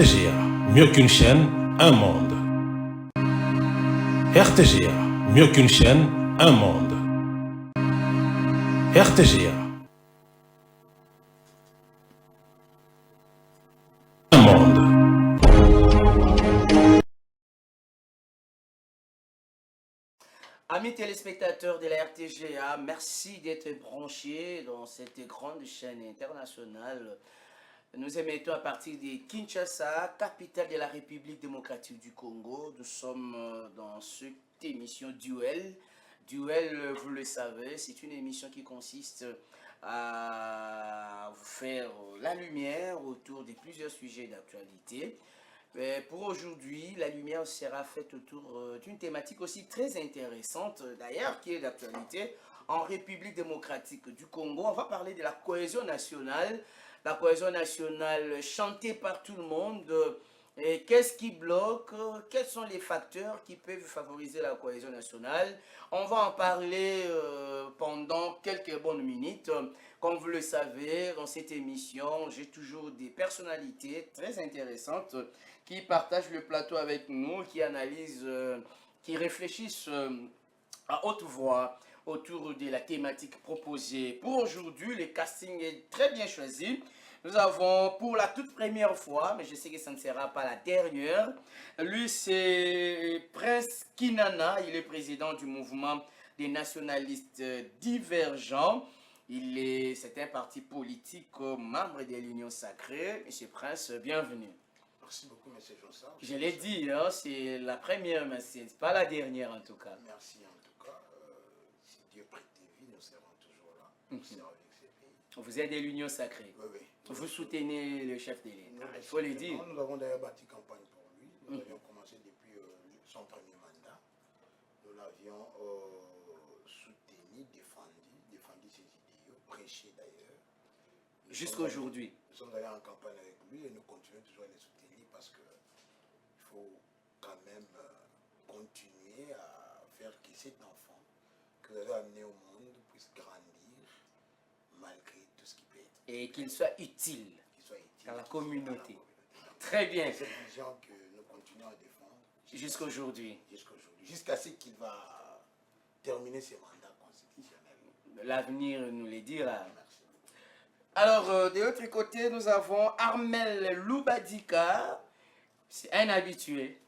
RTGA, mieux qu'une chaîne, un monde. RTGA, mieux qu'une chaîne, un monde. RTGA. Un monde. Amis téléspectateurs de la RTGA, merci d'être branchés dans cette grande chaîne internationale. Nous émettons à partir de Kinshasa, capitale de la République démocratique du Congo. Nous sommes dans cette émission Duel. Duel, vous le savez, c'est une émission qui consiste à vous faire la lumière autour de plusieurs sujets d'actualité. Pour aujourd'hui, la lumière sera faite autour d'une thématique aussi très intéressante, d'ailleurs, qui est d'actualité en République démocratique du Congo. On va parler de la cohésion nationale chantée par tout le monde. Qu'est-ce qui bloque? Quels sont les facteurs qui peuvent favoriser la cohésion nationale? On va en parler pendant quelques bonnes minutes. Comme vous le savez, dans cette émission, j'ai toujours des personnalités très intéressantes qui partagent le plateau avec nous, qui analysent, qui réfléchissent à haute voix autour de la thématique proposée. Pour aujourd'hui, le casting est très bien choisi. Nous avons pour la toute première fois, mais je sais que ça ne sera pas la dernière, lui c'est Prince Kinana, il est président du mouvement des nationalistes divergents. C'est un parti politique membre de l'Union sacrée. Monsieur Prince, bienvenue. Merci beaucoup, M. Johnson. Je l'ai dit, hein, c'est la première, mais ce n'est pas la dernière en tout cas. Merci en tout cas. Si Dieu prête vie, nous serons toujours là. Nous serons avec ces pays. Vous êtes de l'Union sacrée. Oui, oui. Vous soutenez le chef de l'État, il faut le dire. Nous avons d'ailleurs bâti campagne pour lui. Nous avions commencé depuis son premier mandat. Nous l'avions soutenu, défendu ses idéaux, prêché d'ailleurs. Jusqu'à aujourd'hui. Nous sommes d'ailleurs en campagne avec lui et nous continuons toujours à les soutenir parce qu'il faut quand même continuer à faire que cet enfant que vous avez amené au monde puisse grandir malgré tout ce qui peut être. Et qu'il soit utile à la communauté. Très bien. C'est cette vision que nous continuons à défendre. Jusqu'à aujourd'hui. Jusqu'à ce qu'il va terminer ses mandats constitutionnels. L'avenir nous le dira. Merci. Alors, de l'autre côté, nous avons Armel Loubadika. C'est un habitué.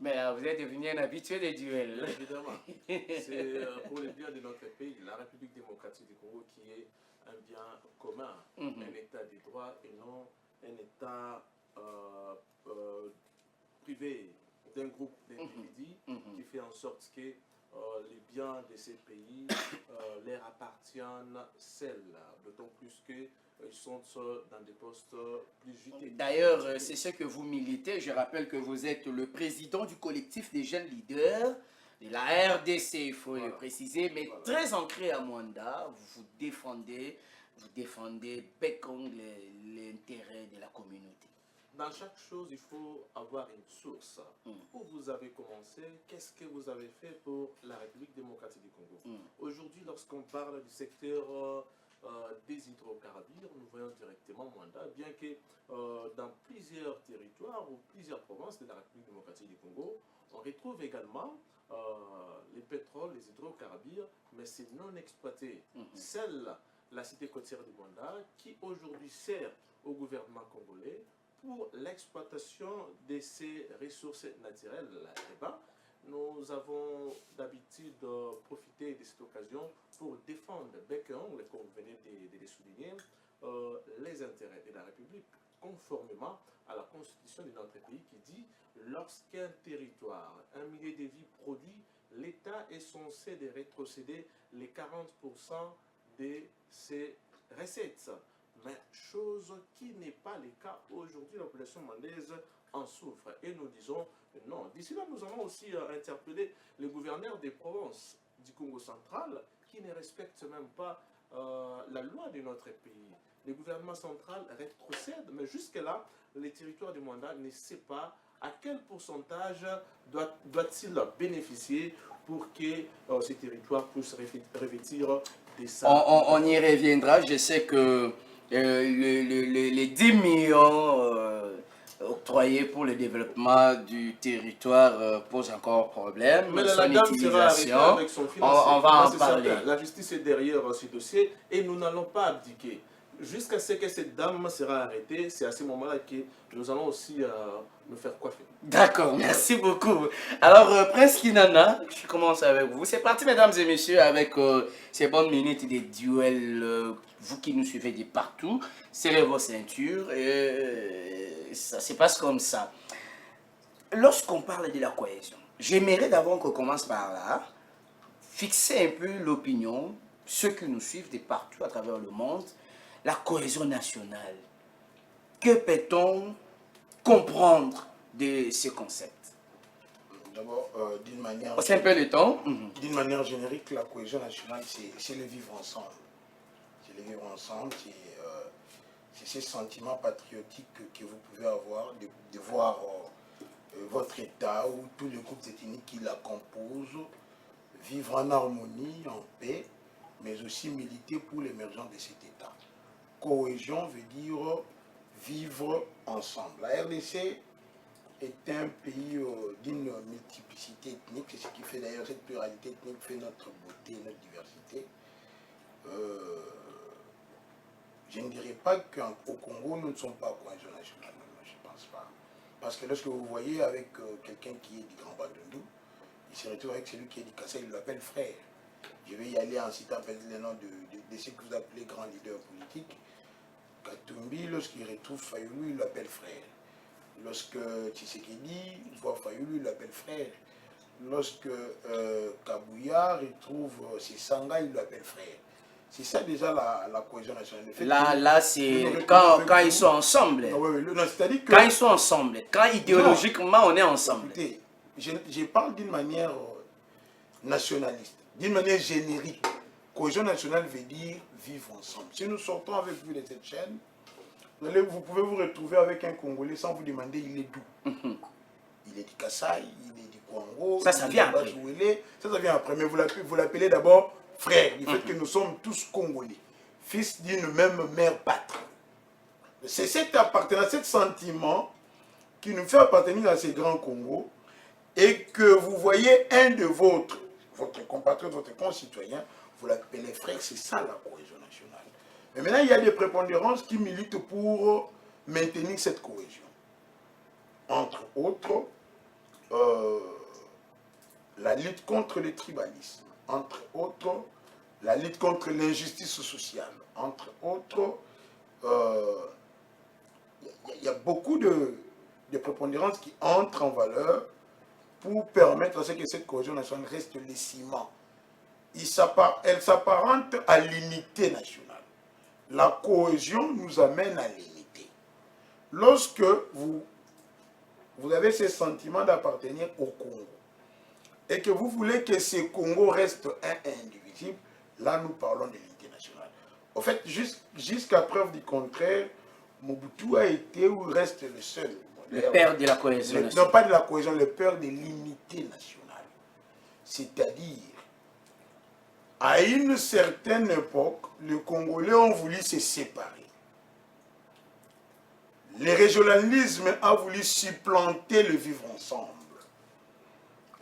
Mais vous êtes devenu un habitué des duels. Évidemment. C'est pour le bien de notre pays, la République démocratique du Congo, qui est un bien commun, un État de droit et non un État privé d'un groupe d'individus qui fait en sorte que les biens de ces pays leur appartiennent seuls, d'autant plus qu'ils sont dans des postes plus jutés. D'ailleurs, c'est ce que vous militez. Je rappelle que vous êtes le président du collectif des jeunes leaders de la RDC, il faut le préciser, mais très ancré à Mwanda. Vous défendez bec-ongle l'intérêt de la communauté. Dans chaque chose, il faut avoir une source. Où vous avez commencé, qu'est-ce que vous avez fait pour la République démocratique du Congo? Aujourd'hui, lorsqu'on parle du secteur des hydrocarbures, nous voyons directement Mwanda, bien que dans plusieurs territoires ou plusieurs provinces de la République démocratique du Congo, on retrouve également les pétroles, les hydrocarbures, mais c'est non exploité. Seule la cité côtière de Mwanda, qui aujourd'hui sert au gouvernement congolais pour l'exploitation de ces ressources naturelles. Eh ben, nous avons d'habitude profité de cette occasion pour défendre bec et ongle, comme vous venez de le souligner, les intérêts de la République, conformément à la constitution de notre pays qui dit lorsqu'un territoire, un milieu de vie produit, l'État est censé de rétrocéder les 40% de ses recettes. Mais chose qui n'est pas le cas aujourd'hui, la population mwandaise en souffre. Et nous disons non. D'ici là, nous avons aussi interpellé les gouverneurs des provinces du Congo central qui ne respectent même pas la loi de notre pays. Le gouvernement central rétrocède, mais jusque-là, les territoires du Mwanda ne savent pas à quel pourcentage doit-il bénéficier pour que ces territoires puissent revêtir des salles. On y reviendra. Je sais que les 10 millions octroyé pour le développement du territoire pose encore problème. Mais Son la dame sera arrêtée utilisation, avec son financier. on va en C'est parler. certain. La justice est derrière ce dossier et nous n'allons pas abdiquer. Jusqu'à ce que cette dame sera arrêtée, c'est à ce moment-là que nous allons aussi nous faire coiffer. D'accord, merci beaucoup. Alors, Prince Kinana, je commence avec vous. C'est parti, mesdames et messieurs, avec ces bonnes minutes des duels. Vous qui nous suivez de partout, serrez vos ceintures et ça se passe comme ça. Lorsqu'on parle de la cohésion, j'aimerais d'abord qu'on commence par là, fixer un peu l'opinion, ceux qui nous suivent de partout à travers le monde, la cohésion nationale. Que peut-on comprendre de ce concept? D'abord, d'une manière... C'est un peu le temps. D'une manière générique, la cohésion nationale, c'est le vivre ensemble. C'est le vivre ensemble, c'est ces sentiments patriotiques que vous pouvez avoir, de voir votre État ou tous les groupes ethniques qui la composent, vivre en harmonie, en paix, mais aussi militer pour l'émergence de cet État. Cohésion veut dire vivre ensemble. La RDC est un pays d'une multiplicité ethnique, c'est ce qui fait d'ailleurs cette pluralité ethnique fait notre beauté, notre diversité. Je ne dirais pas qu'au Congo, nous ne sommes pas cohésion nationale, non, je ne pense pas. Parce que lorsque vous voyez avec quelqu'un qui est du Grand Bandundu, il se retrouve avec celui qui est du Kassai, il l'appelle frère. Je vais y aller en citant les noms de ceux que vous appelez grands leaders politiques. Katumbi, lorsqu'il retrouve Fayoulou, il l'appelle frère. Lorsque Tshisekedi voit Fayoulou, il l'appelle frère. Lorsque Kabouya retrouve Sanga, il l'appelle frère. C'est ça déjà la cohésion nationale. Là c'est quand ils sont ensemble. C'est-à-dire que, quand ils sont ensemble, quand idéologiquement on est ensemble. Écoutez, je parle d'une manière nationaliste, d'une manière générique. Cohésion nationale veut dire vivre ensemble. Si nous sortons avec vous de cette chaîne, vous pouvez vous retrouver avec un Congolais sans vous demander il est d'où. Il est du Kassai, il est du Congo, ça vient après. Ça vient après, mais vous l'appelez d'abord frère, du fait que nous sommes tous Congolais, fils d'une même mère patrie. C'est cette appartenance, cet sentiment qui nous fait appartenir à ces grands Congos et que vous voyez un de votre compatriote, votre concitoyen, vous l'appelez frère, c'est ça la cohésion nationale. Mais maintenant, il y a des prépondérances qui militent pour maintenir cette cohésion. Entre autres, la lutte contre le tribalisme, entre autres, la lutte contre l'injustice sociale, entre autres, il y a beaucoup de prépondérances qui entrent en valeur pour permettre à ce que cette cohésion nationale reste le ciment. Elle s'apparente à l'unité nationale. La cohésion nous amène à l'unité. Lorsque vous avez ce sentiment d'appartenir au Congo et que vous voulez que ce Congo reste indivisible, là nous parlons de l'unité nationale. En fait, jusqu'à preuve du contraire, Mobutu a été ou reste le seul. Le père de la cohésion nationale. Non, pas de la cohésion, le père de l'unité nationale. C'est-à-dire, à une certaine époque, les Congolais ont voulu se séparer. Le régionalisme a voulu supplanter le vivre ensemble.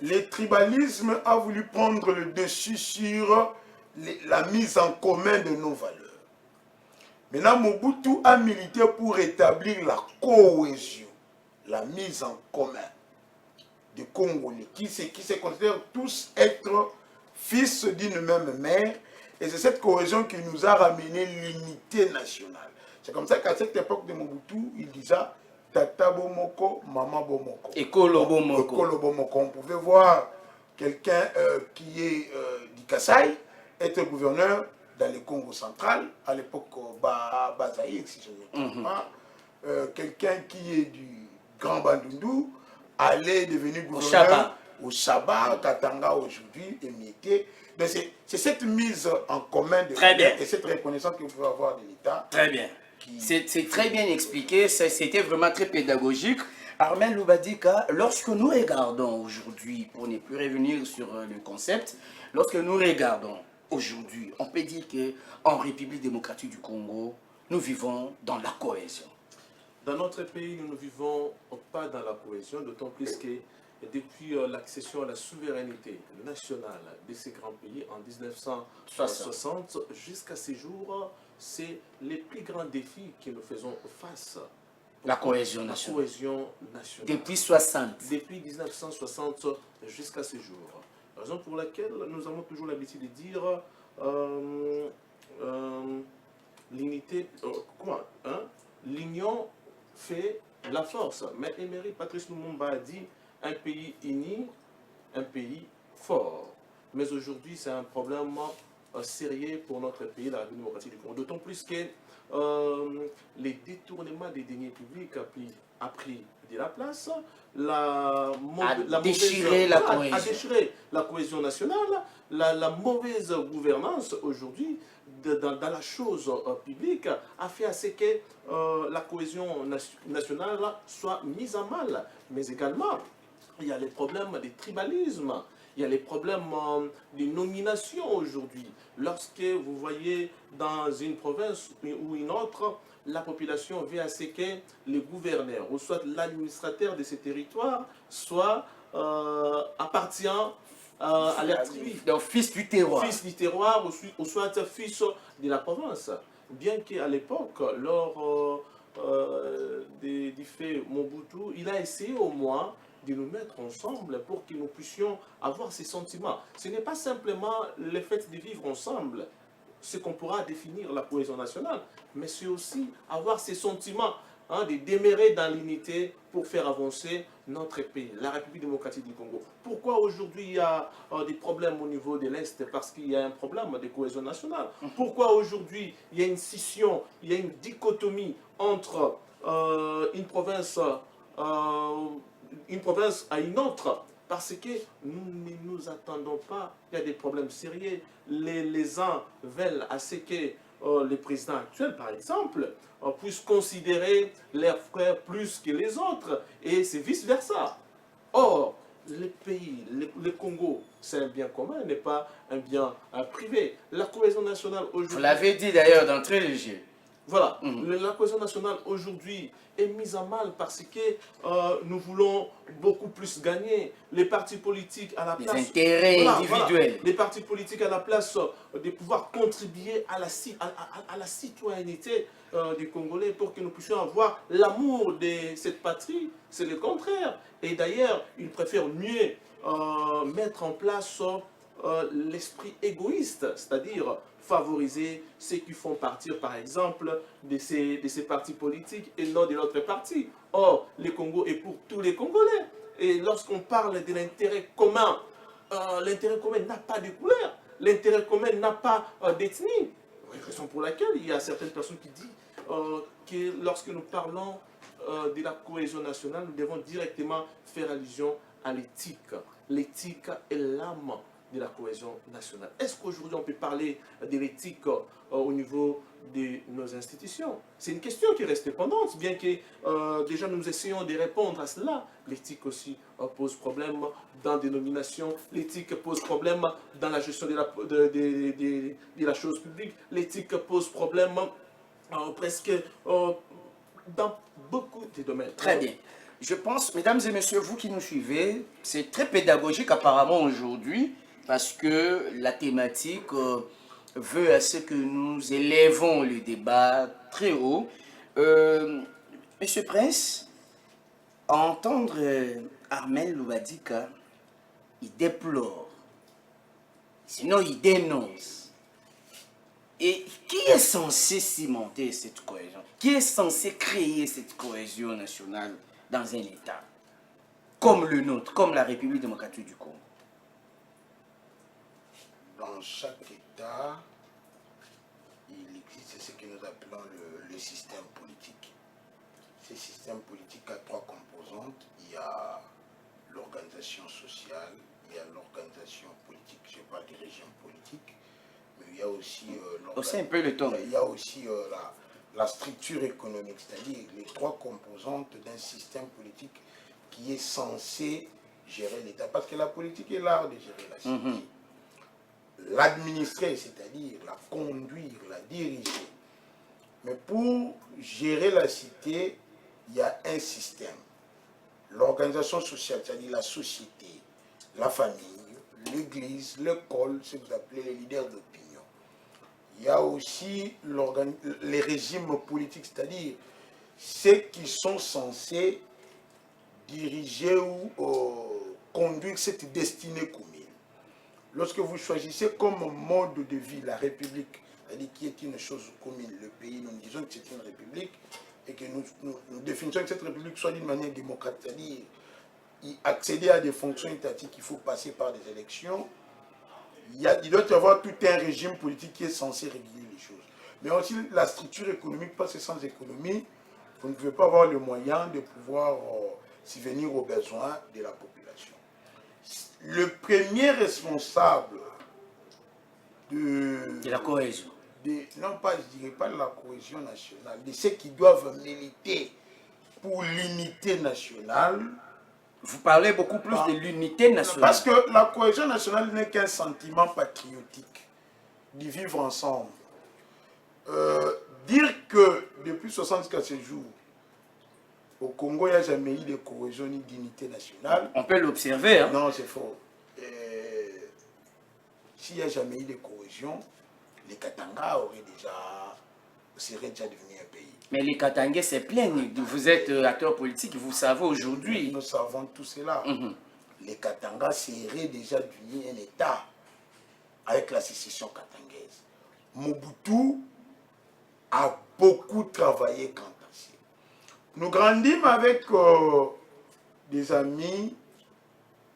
Le tribalisme a voulu prendre le dessus sur la mise en commun de nos valeurs. Maintenant, Mobutu a milité pour rétablir la cohésion, la mise en commun des Congolais, qui se considèrent tous être fils d'une même mère, et c'est cette cohésion qui nous a ramené l'unité nationale. C'est comme ça qu'à cette époque de Mobutu, il disait Tata Bomoko, Maman Bomoko. Et Kolo Bomoko. Kolo Bomoko. On pouvait voir quelqu'un qui est du Kassai être gouverneur dans le Congo central, à l'époque Bazaïr, si je ne me trompe pas. Quelqu'un qui est du Grand Bandundu allait devenir gouverneur au Chaba, Katanga aujourd'hui, et Mieke. Donc c'est cette mise en commun de et cette reconnaissance que vous pouvez avoir de l'État. Très bien. C'est très bien expliqué, c'était vraiment très pédagogique. Armel Loubadika, lorsque nous regardons aujourd'hui, pour ne plus revenir sur le concept, lorsque nous regardons aujourd'hui, on peut dire qu'en République démocratique du Congo, nous vivons dans la cohésion. Dans notre pays, nous ne vivons pas dans la cohésion, d'autant plus que depuis l'accession à la souveraineté nationale de ces grands pays en 1960 jusqu'à ces jours, c'est les plus grands défis que nous faisons face. La cohésion La nationale. cohésion nationale. Depuis 60. Depuis 1960 jusqu'à ces jours. Raison pour laquelle nous avons toujours l'habitude de dire l'unité, l'union fait la force. Mais Emery Patrice Lumumba a dit un pays uni, un pays fort. Mais aujourd'hui, c'est un problème sérieux pour notre pays, la République démocratique du Congo. D'autant plus que les détournements des deniers publics a pris de la place, a déchiré la cohésion nationale, la mauvaise gouvernance aujourd'hui dans la chose publique a fait à ce que la cohésion nationale soit mise à mal. Mais également, il y a les problèmes de tribalisme, il y a les problèmes de nomination aujourd'hui. Lorsque vous voyez dans une province ou une autre, la population veut à ce que les gouverneurs, ou soit l'administrateur de ces territoires, soit appartient à la tribu. Donc fils du terroir. Fils du terroir ou soit fils de la province. Bien qu'à l'époque, lors des faits Mobutu, il a essayé au moins de nous mettre ensemble pour que nous puissions avoir ces sentiments. Ce n'est pas simplement le fait de vivre ensemble, ce qu'on pourra définir la cohésion nationale, mais c'est aussi avoir ces sentiments de demeurer dans l'unité pour faire avancer notre pays, la République démocratique du Congo. Pourquoi aujourd'hui il y a des problèmes au niveau de l'Est? Parce qu'il y a un problème de cohésion nationale. Pourquoi aujourd'hui il y a une scission, il y a une dichotomie entre une province à une autre? Parce que nous ne nous attendons pas, il y a des problèmes sérieux. Les uns veulent à ce que le président actuel, par exemple, puisse considérer leurs frères plus que les autres, et c'est vice-versa. Or, le pays, le Congo, c'est un bien commun, n'est pas un bien privé. La cohésion nationale aujourd'hui... Vous l'avez dit d'ailleurs d'entrée de jeu. Voilà, la cohésion nationale aujourd'hui est mise à mal parce que nous voulons beaucoup plus gagner. Les partis politiques à la place... Les intérêts individuels. Voilà, les partis politiques à la place de pouvoir contribuer à la citoyenneté des Congolais pour que nous puissions avoir l'amour de cette patrie. C'est le contraire. Et d'ailleurs, ils préfèrent mieux mettre en place l'esprit égoïste, c'est-à-dire favoriser ceux qui font partir, par exemple, de ces partis politiques et non de l'autre parti. Or, le Congo est pour tous les Congolais. Et lorsqu'on parle de l'intérêt commun n'a pas de couleur, l'intérêt commun n'a pas d'ethnie. Raison pour laquelle il y a certaines personnes qui disent que lorsque nous parlons de la cohésion nationale, nous devons directement faire allusion à l'éthique. L'éthique est l'âme de la cohésion nationale. Est-ce qu'aujourd'hui on peut parler de l'éthique au niveau de nos institutions? C'est une question qui reste pendante, bien que déjà nous essayons de répondre à cela. L'éthique aussi pose problème dans des nominations, l'éthique pose problème dans la gestion de la chose publique, l'éthique pose problème presque dans beaucoup de domaines. Très bien. Je pense, mesdames et messieurs, vous qui nous suivez, c'est très pédagogique apparemment aujourd'hui, parce que la thématique veut à ce que nous élevons le débat très haut. Monsieur Prince, à entendre Armel Loubadika, il déplore, sinon il dénonce. Et qui est censé cimenter cette cohésion? Qui est censé créer cette cohésion nationale dans un État comme le nôtre, comme la République démocratique du Congo? Dans chaque État, il existe ce que nous appelons le système politique. Ce système politique a trois composantes. Il y a l'organisation sociale, il y a l'organisation politique, je parle des régions politiques, mais il y a aussi un peu le temps. Il y a aussi la structure économique, c'est-à-dire les trois composantes d'un système politique qui est censé gérer l'État. Parce que la politique est l'art de gérer la cité. L'administrer, c'est-à-dire la conduire, la diriger. Mais pour gérer la cité, il y a un système. L'organisation sociale, c'est-à-dire la société, la famille, l'église, l'école, ce que vous appelez les leaders d'opinion. Il y a aussi les régimes politiques, c'est-à-dire ceux qui sont censés diriger ou conduire cette destinée commune. Lorsque vous choisissez comme mode de vie la République, c'est-à-dire qui est une chose commune, le pays, nous disons que c'est une République, et que nous définissons que cette République soit d'une manière démocratique, c'est-à-dire accéder à des fonctions étatiques, il faut passer par des élections. Il doit y avoir tout un régime politique qui est censé réguler les choses. Mais aussi la structure économique, parce que sans économie, vous ne pouvez pas avoir le moyen de pouvoir subvenir aux besoins de la population. Le premier responsable de la cohésion, non pas, je dirais pas de la cohésion nationale, de ceux qui doivent militer pour l'unité nationale. vous parlez beaucoup plus de l'unité nationale. Parce que la cohésion nationale n'est qu'un sentiment patriotique, d'y vivre ensemble. Dire que depuis 64 jours, au Congo, il n'y a jamais eu de cohésion ni d'unité nationale. On peut l'observer. Hein? Non, c'est faux. S'il n'y a jamais eu de cohésion, les Katanga seraient déjà devenus un pays. Mais les Katangais se plaignent. Vous êtes acteur politique, vous savez aujourd'hui. Nous savons tout cela. Les Katanga seraient déjà devenus un État avec la sécession katangaise. Mobutu a beaucoup travaillé quant à ça. Nous grandissons avec des amis.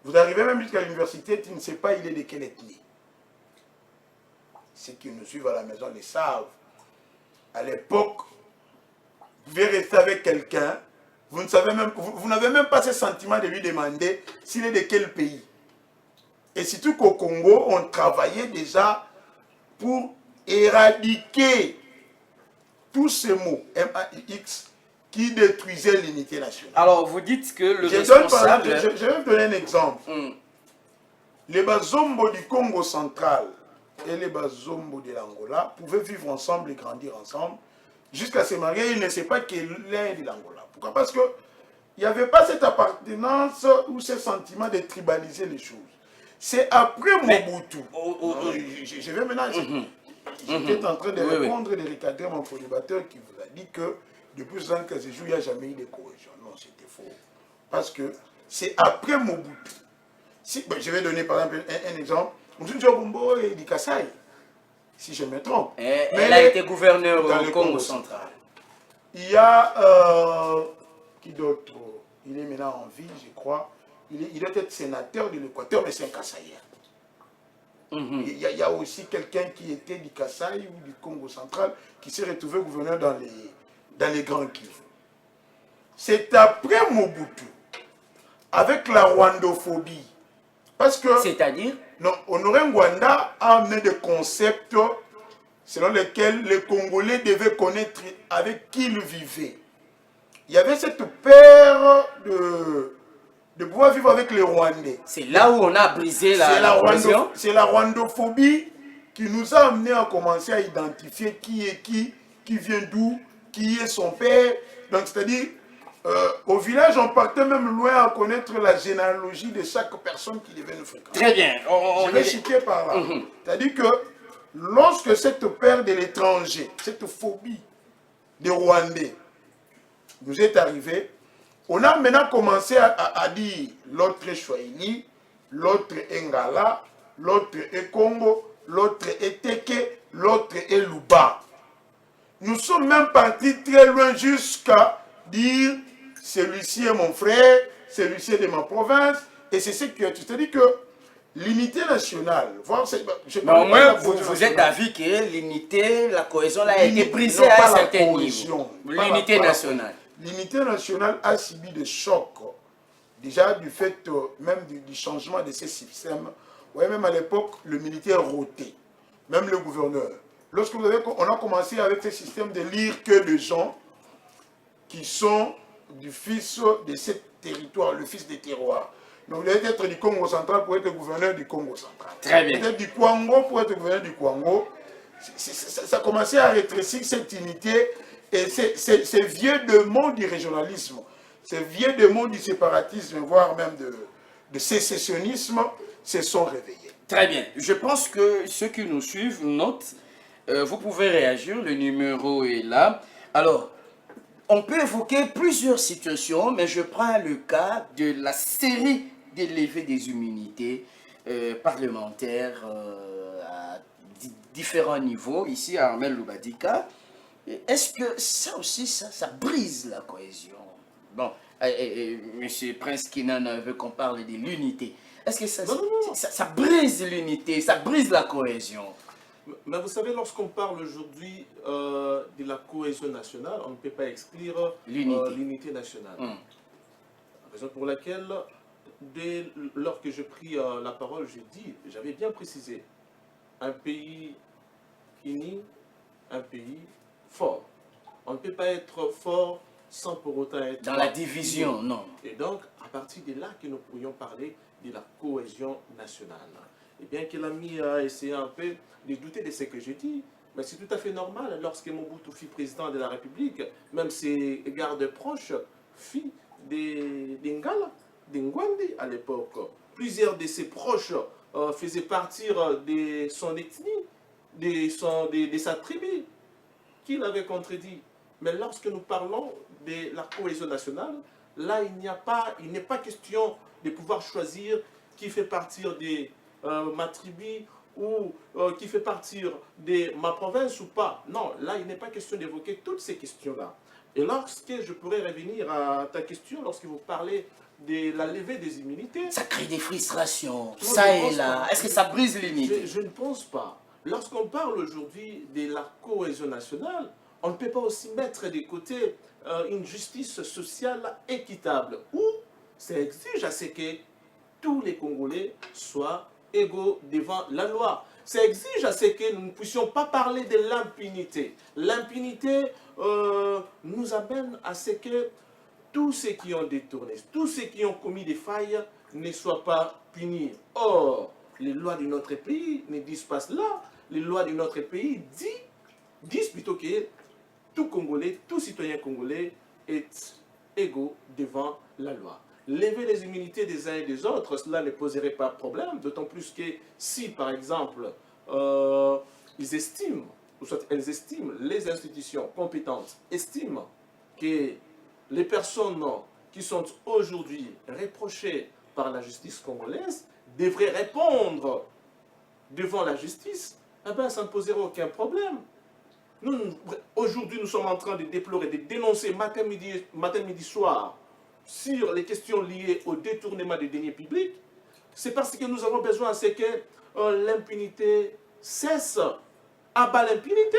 Vous arrivez même jusqu'à l'université, tu ne sais pas il est de quelle ethnie. Ceux qui nous suivent à la maison les savent. À l'époque, vous pouvez rester avec quelqu'un, vous n'avez même pas ce sentiment de lui demander s'il est de quel pays. Et surtout qu'au Congo, on travaillait déjà pour éradiquer tous ces mots, M-A-I-X, qui détruisaient l'unité nationale. Alors, vous dites que le responsable... Je vais vous donner un exemple. Les Bazombo du Congo central et les Bazombo de l'Angola pouvaient vivre ensemble et grandir ensemble jusqu'à se marier. Ils ne savaient pas que l'un est de l'Angola. Pourquoi? Parce qu'il n'y avait pas cette appartenance ou ce sentiment de tribaliser les choses. C'est après Mobutu. Je vais maintenant... J'étais en train de répondre et de recadrer mon co-débatteur qui vous a dit que depuis 75 jours, il n'y a jamais eu de cohésion. Non, c'était faux. Parce que c'est après Mobutu. Je vais donner par exemple un exemple. Mobutu Bombo et du Kassai, si je me trompe. Elle a été gouverneur au Congo central. Il y a... qui d'autre? Il est maintenant en vie, je crois. Il doit être sénateur de l'Équateur, mais c'est un Kassaïen. Il y a aussi quelqu'un qui était du Kassai ou du Congo central qui s'est retrouvé gouverneur dans les Grands Kivu. C'est après Mobutu, avec la rwandophobie. Parce que... C'est-à-dire? Non, Honoré Ngwanda a amené des concepts selon lesquels les Congolais devaient connaître avec qui ils vivaient. Il y avait cette peur de pouvoir vivre avec les Rwandais. C'est là où on a brisé la cohésion. C'est la rwandophobie qui nous a amené à commencer à identifier qui est qui vient d'où, qui est son père. Donc c'est-à-dire, au village, on partait même loin à connaître la généalogie de chaque personne qui devait nous fréquenter. Très bien. Je vais citer par là. C'est-à-dire que lorsque cette peur de l'étranger, cette phobie des Rwandais nous est arrivée, on a maintenant commencé à dire l'autre est Swahili, l'autre est Ngala, l'autre est Congo, l'autre est Teke, l'autre est Luba. Nous sommes même partis très loin jusqu'à dire celui-ci est mon frère, celui-ci est de ma province, et c'est ce qui est. C'est-à-dire que l'unité nationale, mais au moins vous êtes d'avis que l'unité, la cohésion là, a été brisée à un certain niveau. L'unité nationale. L'unité nationale a subi des chocs, déjà du fait même du changement de ces systèmes. Ouais, même à l'époque, le militaire rotait, même le gouverneur. Lorsque on a commencé avec ce système de lire que des gens qui sont du fils de ce territoire, le fils des terroirs. Donc, vous devez être du Congo central pour être gouverneur du Congo central. Très bien. Peut-être du Kwango pour être gouverneur du Kwango. Ça a commencé à rétrécir cette unité Et c'est vieux démon du régionalisme, c'est vieux démon du séparatisme, voire même de sécessionnisme, se sont réveillés. Très bien. Je pense que ceux qui nous suivent notent. Vous pouvez réagir, le numéro est là. Alors, on peut évoquer plusieurs situations, mais je prends le cas de la série des levées des immunités parlementaires à différents niveaux, ici à Armel Loubadika. Est-ce que ça aussi, ça brise la cohésion? Bon, M. Prince Kinana veut qu'on parle de l'unité. Est-ce que ça brise l'unité, ça brise la cohésion? Mais vous savez, lorsqu'on parle aujourd'hui de la cohésion nationale, on ne peut pas exclure l'unité nationale. La raison pour laquelle, dès lors que j'ai pris la parole, j'avais bien précisé, un pays uni, un pays fort. On ne peut pas être fort sans pour autant être... Dans la division, uni. Non. Et donc, à partir de là que nous pourrions parler de la cohésion nationale. Et bien que l'ami a essayé un peu de douter de ce que je dis, mais c'est tout à fait normal lorsque Mobutu fut président de la République, même ses gardes proches fit des Ngala, des Ngwandi à l'époque. Plusieurs de ses proches faisaient partir de son ethnie, de sa tribu, qu'il avait contredit. Mais lorsque nous parlons de la cohésion nationale, là il n'est pas question de pouvoir choisir qui fait partir de ma tribu ou qui fait partir de ma province ou pas. Non, là, il n'est pas question d'évoquer toutes ces questions-là. Et lorsque je pourrais revenir à ta question, lorsque vous parlez de la levée des immunités... Ça crée des frustrations, ça et là. Est-ce que ça brise l'unité? Je ne pense pas. Lorsqu'on parle aujourd'hui de la cohésion nationale, on ne peut pas aussi mettre de côté une justice sociale équitable, où ça exige à ce que tous les Congolais soient égaux devant la loi. Ça exige à ce que nous ne puissions pas parler de l'impunité. L'impunité nous amène à ce que tous ceux qui ont détourné, tous ceux qui ont commis des failles ne soient pas punis. Or, les lois de notre pays ne disent pas cela. Les lois de notre pays disent plutôt que tout Congolais, tout citoyen congolais est égaux devant la loi. Lever les immunités des uns et des autres, cela ne poserait pas de problème, d'autant plus que si, par exemple, ils estiment, ou soit elles estiment, les institutions compétentes estiment que les personnes qui sont aujourd'hui reprochées par la justice congolaise devraient répondre devant la justice, eh bien, ça ne poserait aucun problème. Aujourd'hui, nous sommes en train de déplorer, de dénoncer matin, midi, soir, sur les questions liées au détournement des deniers publics. C'est parce que nous avons besoin à ce que l'impunité cesse. Abat l'impunité.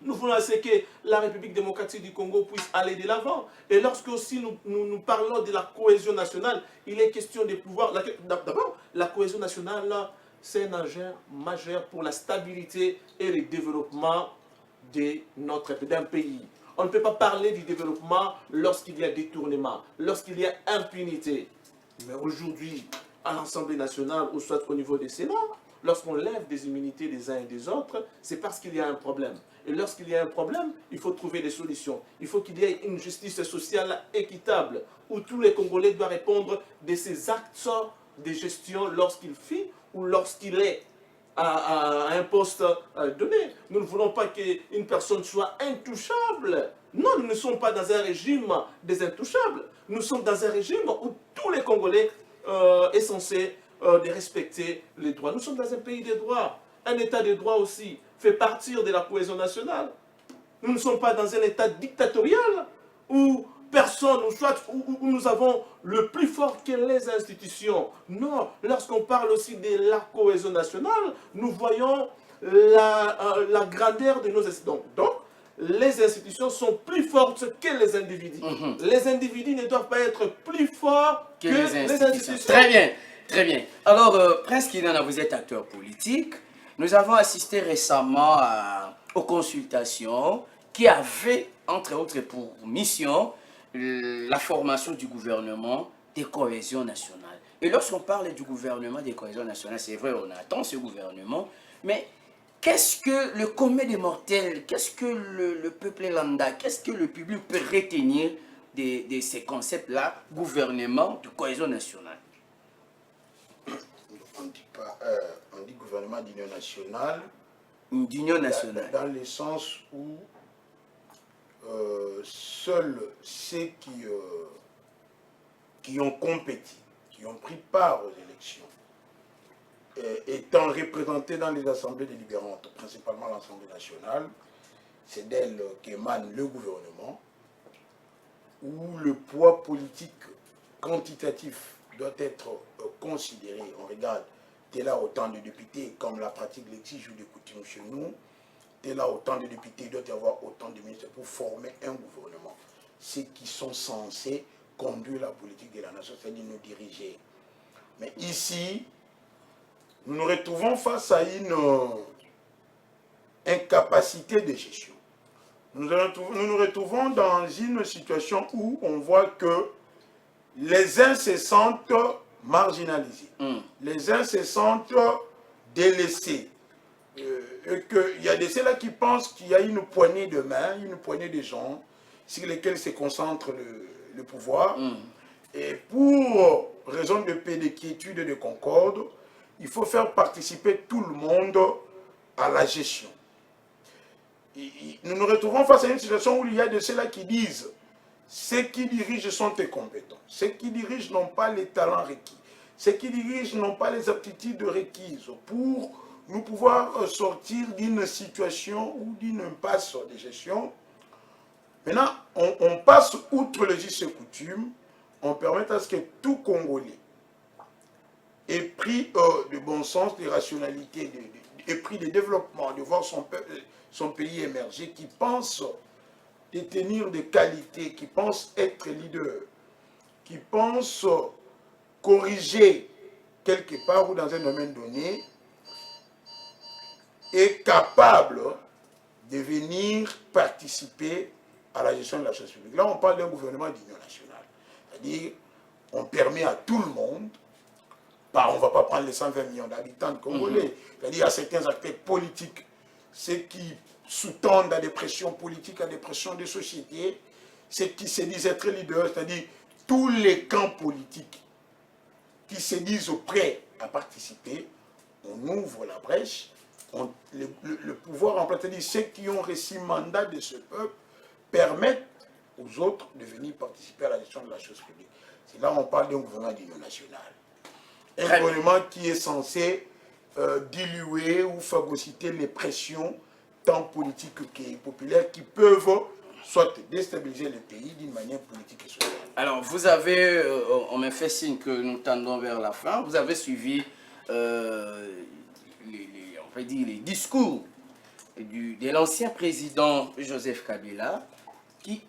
Nous voulons à ce que la République démocratique du Congo puisse aller de l'avant. Et lorsque aussi nous parlons de la cohésion nationale, il est question de pouvoir... D'abord, la cohésion nationale, c'est un enjeu majeur pour la stabilité et le développement d'un pays. On ne peut pas parler du développement lorsqu'il y a détournement, lorsqu'il y a impunité. Mais aujourd'hui, à l'Assemblée nationale ou soit au niveau des Sénats, lorsqu'on lève des immunités des uns et des autres, c'est parce qu'il y a un problème. Et lorsqu'il y a un problème, il faut trouver des solutions. Il faut qu'il y ait une justice sociale équitable, où tous les Congolais doivent répondre de ces actes de gestion lorsqu'il fit ou lorsqu'il est à un poste donné. Nous ne voulons pas qu'une personne soit intouchable. Non, nous ne sommes pas dans un régime des intouchables. Nous sommes dans un régime où tous les Congolais sont censés de respecter les droits. Nous sommes dans un pays de droit. Un état de droit aussi fait partir de la cohésion nationale. Nous ne sommes pas dans un état dictatorial où personne, où nous avons le plus fort que les institutions. Non, lorsqu'on parle aussi de la cohésion nationale, nous voyons la grandeur de nos institutions. Donc, les institutions sont plus fortes que les individus. Les individus ne doivent pas être plus forts que les institutions. Très bien, très bien. Alors, Prince Kinana, vous êtes acteur politique. Nous avons assisté récemment aux consultations qui avaient, entre autres, pour mission la formation du gouvernement de cohésion nationale. Et lorsqu'on parle du gouvernement de cohésion nationale, c'est vrai, on attend ce gouvernement, mais qu'est-ce que le commun des mortels, qu'est-ce que le peuple lambda, qu'est-ce que le public peut retenir de ces concepts-là, gouvernement de cohésion nationale? On dit pas, on dit gouvernement d'union nationale. D'union nationale. Dans le sens où seuls ceux qui ont compétit, qui ont pris part aux élections, étant représentés dans les assemblées délibérantes, principalement l'Assemblée nationale, c'est d'elle qu'émane le gouvernement, où le poids politique quantitatif doit être considéré. On regarde, tel a autant de députés, comme la pratique l'exige ou de coutume chez nous, tel a autant de députés, il doit y avoir autant de ministres pour former un gouvernement. Ceux qui sont censés conduire la politique de la nation, c'est-à-dire nous diriger. Mais ici, nous nous retrouvons face à une incapacité de gestion. Nous nous retrouvons dans une situation où on voit que les uns se sentent marginalisés, les uns se sentent délaissés. Et qu'il y a de ceux-là qui pensent qu'il y a une poignée de main, une poignée de gens sur lesquels se concentre le pouvoir. Et pour raison de paix, de quiétude et de concorde, il faut faire participer tout le monde à la gestion. Nous nous retrouvons face à une situation où il y a de ceux-là qui disent ceux qui dirigent sont incompétents, ceux qui dirigent n'ont pas les talents requis, ceux qui dirigent n'ont pas les aptitudes requises pour nous pouvoir sortir d'une situation ou d'une impasse de gestion. Maintenant, on passe outre les us et coutumes, on permet à ce que tout Congolais ait pris de bon sens, de rationalité, ait pris de développement, de voir son pays émerger, qui pense détenir des qualités, qui pense être leader, qui pense corriger quelque part ou dans un domaine donné, est capable de venir participer à la gestion de la chose publique. Là, on parle d'un gouvernement d'union nationale. C'est-à-dire, on permet à tout le monde, on ne va pas prendre les 120 millions d'habitants de Congolais, c'est-à-dire à certains acteurs politiques, ceux qui sous-tendent à des pressions politiques, à des pressions des sociétés, ceux qui se disent être leaders, c'est-à-dire tous les camps politiques qui se disent prêts à participer, on ouvre la brèche, le pouvoir en place, c'est-à-dire ceux qui ont reçu mandat de ce peuple, permettent aux autres de venir participer à la gestion de la chose publique. C'est là où on parle d'un gouvernement d'union nationale. Un gouvernement qui est censé diluer ou phagocyter les pressions tant politiques que populaires qui peuvent soit déstabiliser le pays d'une manière politique et sociale. Alors, vous avez, on me fait signe que nous tendons vers la fin, vous avez suivi on peut dire les discours de l'ancien président Joseph Kabila qui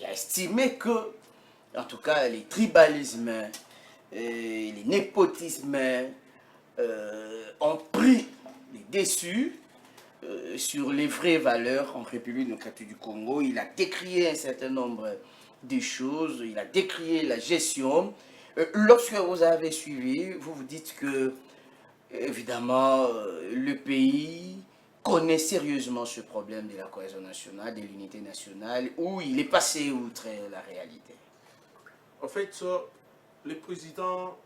a estimé que, en tout cas, les tribalismes, les népotismes ont pris les dessus sur les vraies valeurs en République démocratique du Congo. Il a décrié un certain nombre de choses, il a décrié la gestion. Lorsque vous avez suivi, vous vous dites que, évidemment, le pays connaît sérieusement ce problème de la cohésion nationale, de l'unité nationale, où il est passé outre la réalité. En fait, les présidents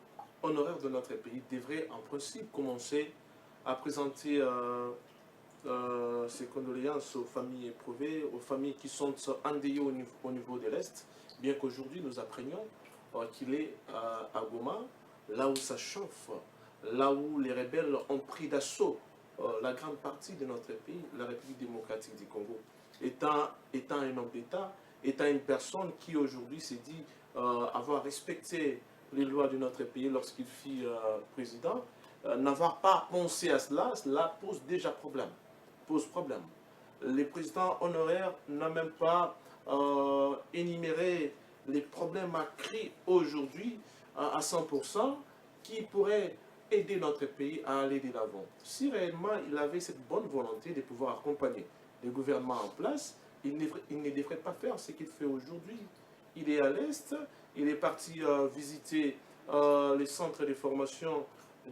honoraires de notre pays devraient en principe commencer à présenter ses condoléances aux familles éprouvées, aux familles qui sont endeuillées au niveau de l'Est, bien qu'aujourd'hui nous apprenions qu'il est à Goma, là où ça chauffe, là où les rebelles ont pris d'assaut la grande partie de notre pays, la République démocratique du Congo. Étant un homme d'État, étant une personne qui aujourd'hui s'est dit avoir respecté les lois de notre pays lorsqu'il fut président, n'avoir pas pensé à cela, cela pose déjà problème. Les présidents honoraires n'ont même pas énuméré les problèmes à créer aujourd'hui à 100% qui pourraient aider notre pays à aller de l'avant. Si réellement il avait cette bonne volonté de pouvoir accompagner le gouvernement en place, il ne devrait pas faire ce qu'il fait aujourd'hui. Il est à l'Est, il est parti visiter les centres de formation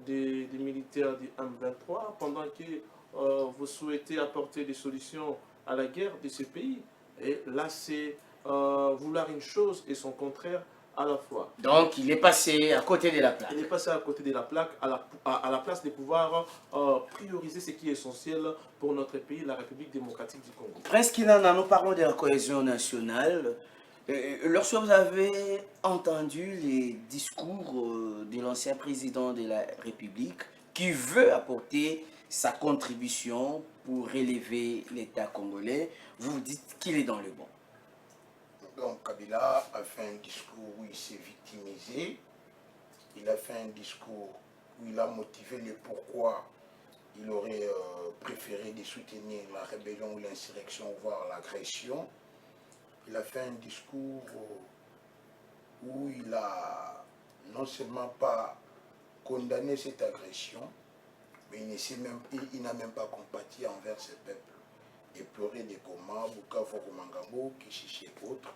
des militaires du M23 pendant vous souhaitez apporter des solutions à la guerre de ce pays. Et là, c'est vouloir une chose et son contraire à la fois. Donc, il est passé à côté de la plaque. Il est passé à côté de la plaque à la place de pouvoir prioriser ce qui est essentiel pour notre pays, la République démocratique du Congo. Prince Kinana, nous parlons de la cohésion nationale. Lorsque vous avez entendu les discours de l'ancien président de la République qui veut apporter sa contribution pour relever l'État congolais, vous vous dites qu'il est dans le bon. Donc Kabila a fait un discours où il s'est victimisé. Il a fait un discours où il a motivé le pourquoi il aurait préféré de soutenir la rébellion ou l'insurrection, voire l'agression. Il a fait un discours où il a non seulement pas condamné cette agression, mais il n'a même pas compati envers ce peuple. Et pleurer des Goma, Bukavu, Mangabo, Kishishi et autres,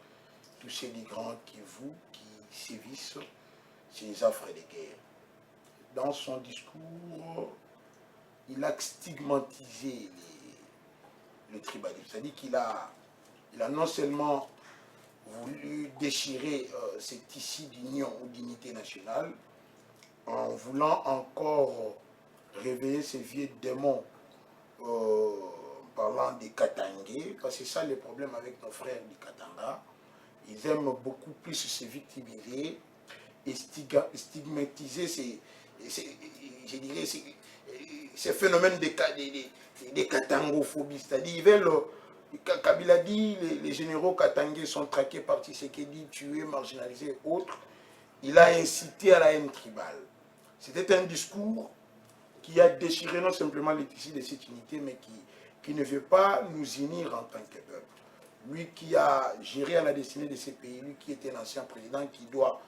tous ces migrants qui sévissent, ces affres de guerre. Dans son discours, il a stigmatisé le tribalisme. C'est-à-dire qu'il a non seulement voulu déchirer ce tissu d'union ou d'unité nationale, en voulant encore réveiller ces vieux démons parlant des Katangais, parce que c'est ça le problème avec nos frères du Katanga. Ils aiment beaucoup plus se victimiser et stigmatiser ces phénomènes de katangophobie. C'est-à-dire, ils veulent, Kabila dit, les généraux katangais sont traqués par Tshisekedi, tués, marginalisés et autres. Il a incité à la haine tribale. C'était un discours qui a déchiré non simplement les tissus de cette unité, mais qui ne veut pas nous unir en tant que peuple. Lui qui a géré à la destinée de ces pays, lui qui était l'ancien président, qui doit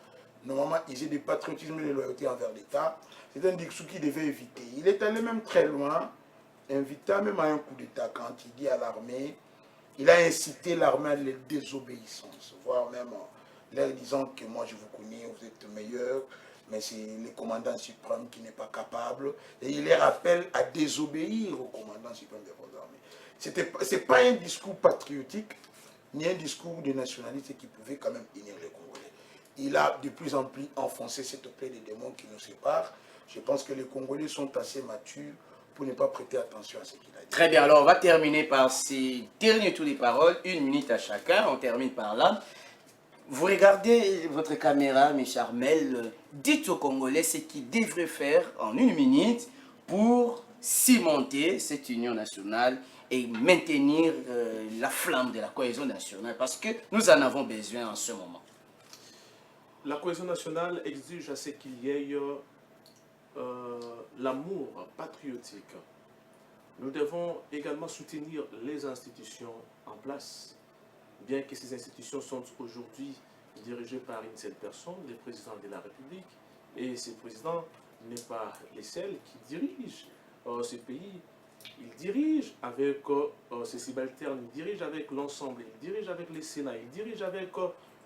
normalement user du patriotisme et de loyauté envers l'État, c'est un discours qu'il devait éviter. Il est allé même très loin, invitant même à un coup d'État quand il dit à l'armée, il a incité l'armée à la désobéissance, voire même leur disant que moi je vous connais, vous êtes meilleurs, mais c'est le commandant suprême qui n'est pas capable. Et il les rappelle à désobéir au commandant suprême des forces armées. Ce n'est pas un discours patriotique, ni un discours de nationalité qui pouvait quand même unir les Congolais. Il a de plus en plus enfoncé cette plaie des démons qui nous séparent. Je pense que les Congolais sont assez matures pour ne pas prêter attention à ce qu'il a dit. Très bien, alors on va terminer par ces derniers tours de parole, 1 minute à chacun, on termine par là. Vous regardez votre caméra, M. Armel, dites aux Congolais ce qu'ils devraient faire en 1 minute pour cimenter cette union nationale et maintenir la flamme de la cohésion nationale, parce que nous en avons besoin en ce moment. La cohésion nationale exige à ce qu'il y ait l'amour patriotique. Nous devons également soutenir les institutions en place. Bien que ces institutions sont aujourd'hui dirigées par une seule personne, le président de la République, et ce président n'est pas le seul qui dirige ce pays. Il dirige avec ses subalternes, il dirige avec l'ensemble, il dirige avec les Sénats, il dirige avec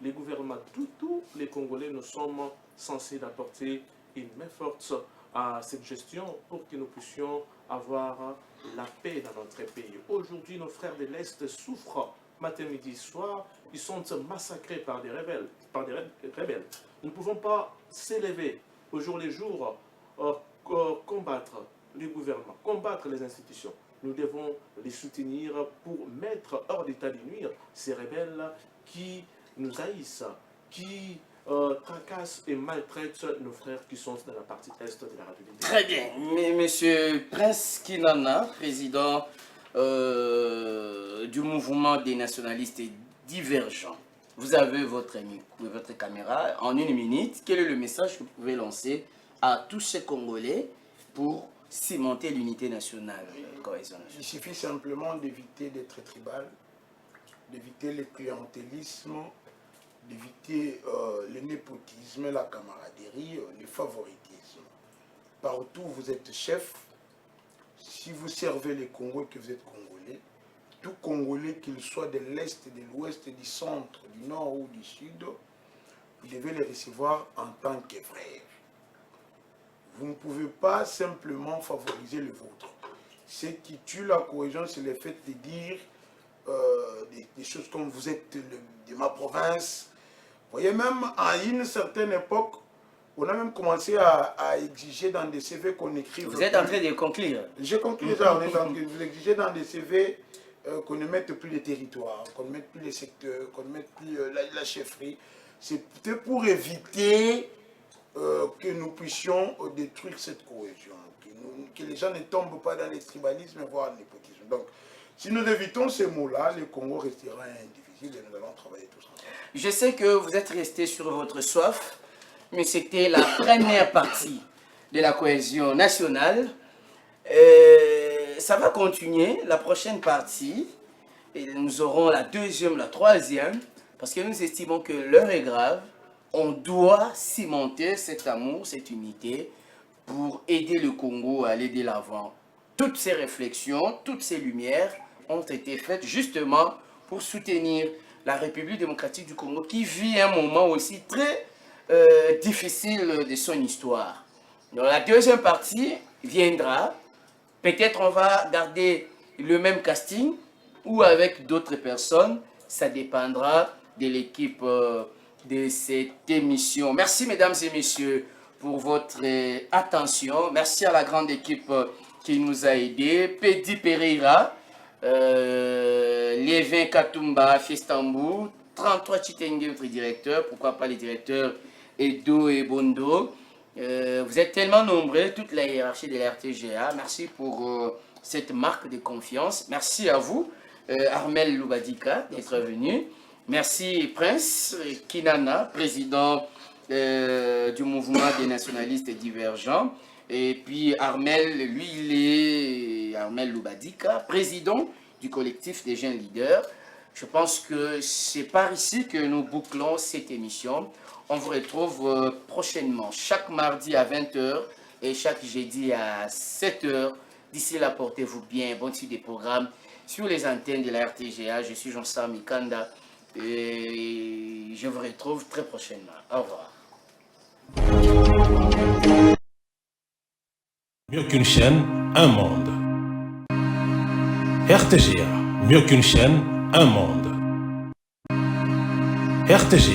les gouvernements. Tous les Congolais, nous sommes censés apporter une main forte à cette gestion pour que nous puissions avoir la paix dans notre pays. Aujourd'hui, nos frères de l'Est souffrent. Matin, midi, soir, ils sont massacrés par des rebelles. Nous ne pouvons pas s'élever au jour le jour, combattre le gouvernement, combattre les institutions. Nous devons les soutenir pour mettre hors d'état de nuire ces rebelles qui nous haïssent, qui tracassent et maltraitent nos frères qui sont dans la partie est de la République. Très bien. Mais Monsieur Prince Kinana, président du mouvement des nationalistes divergents, vous avez votre caméra en 1 minute. Quel est le message que vous pouvez lancer à tous ces Congolais pour cimenter l'unité nationale, cohésion nationale? Il suffit simplement d'éviter d'être tribal, d'éviter le clientélisme, d'éviter le népotisme, la camaraderie, le favoritisme. Partout où vous êtes chef, si vous servez les Congos et que vous êtes Congolais, tout Congolais, qu'il soit de l'Est, de l'Ouest, du Centre, du Nord ou du Sud, vous devez les recevoir en tant que frères. Vous ne pouvez pas simplement favoriser le vôtre. Ce qui tue la cohésion, c'est le fait de dire des choses comme vous êtes de ma province. Vous voyez, même à une certaine époque, on a même commencé à exiger dans des CV qu'on écrive. Vous êtes en train de conclure. J'ai conclu ça, vous exigez dans des CV qu'on ne mette plus les territoires, qu'on ne mette plus les secteurs, qu'on ne mette plus la chefferie. C'est peut-être pour éviter que nous puissions détruire cette cohésion, que les gens ne tombent pas dans les tribalismes, voire le népotisme. Donc, si nous évitons ces mots-là, le Congo restera indivisible et nous allons travailler tous ensemble. Je sais que vous êtes resté sur votre soif, mais c'était la première partie de la cohésion nationale. Ça va continuer, la prochaine partie, et nous aurons la deuxième, la troisième, parce que nous estimons que l'heure est grave. On doit cimenter cet amour, cette unité, pour aider le Congo à aller de l'avant. Toutes ces réflexions, toutes ces lumières ont été faites justement pour soutenir la République démocratique du Congo qui vit un moment aussi très difficile de son histoire. Donc la deuxième partie viendra. Peut-être on va garder le même casting ou avec d'autres personnes. Ça dépendra de l'équipe de cette émission. Merci mesdames et messieurs pour votre attention. Merci à la grande équipe qui nous a aidés. Pedi Pereira, Lévin Katumba, Fiestambou, 33 Chitenge, notre directeur, pourquoi pas les directeurs Edo et Bondo. Vous êtes tellement nombreux, toute la hiérarchie de la RTGA. Merci pour cette marque de confiance. Merci à vous, Armel Loubadika, d'être venu. Merci Prince Kinana, président du mouvement des nationalistes divergents. Et puis Armel, lui, il est Armel Loubadika, président du collectif des jeunes leaders. Je pense que c'est par ici que nous bouclons cette émission. On vous retrouve prochainement, chaque mardi à 20h et chaque jeudi à 7h. D'ici là, portez-vous bien. Bonne suite des programmes sur les antennes de la RTGA. Je suis Jean-Sam Mikanda et je vous retrouve très prochainement. Au revoir. Mieux qu'une chaîne, un monde. RTGA, mieux qu'une chaîne, un monde. RTGA.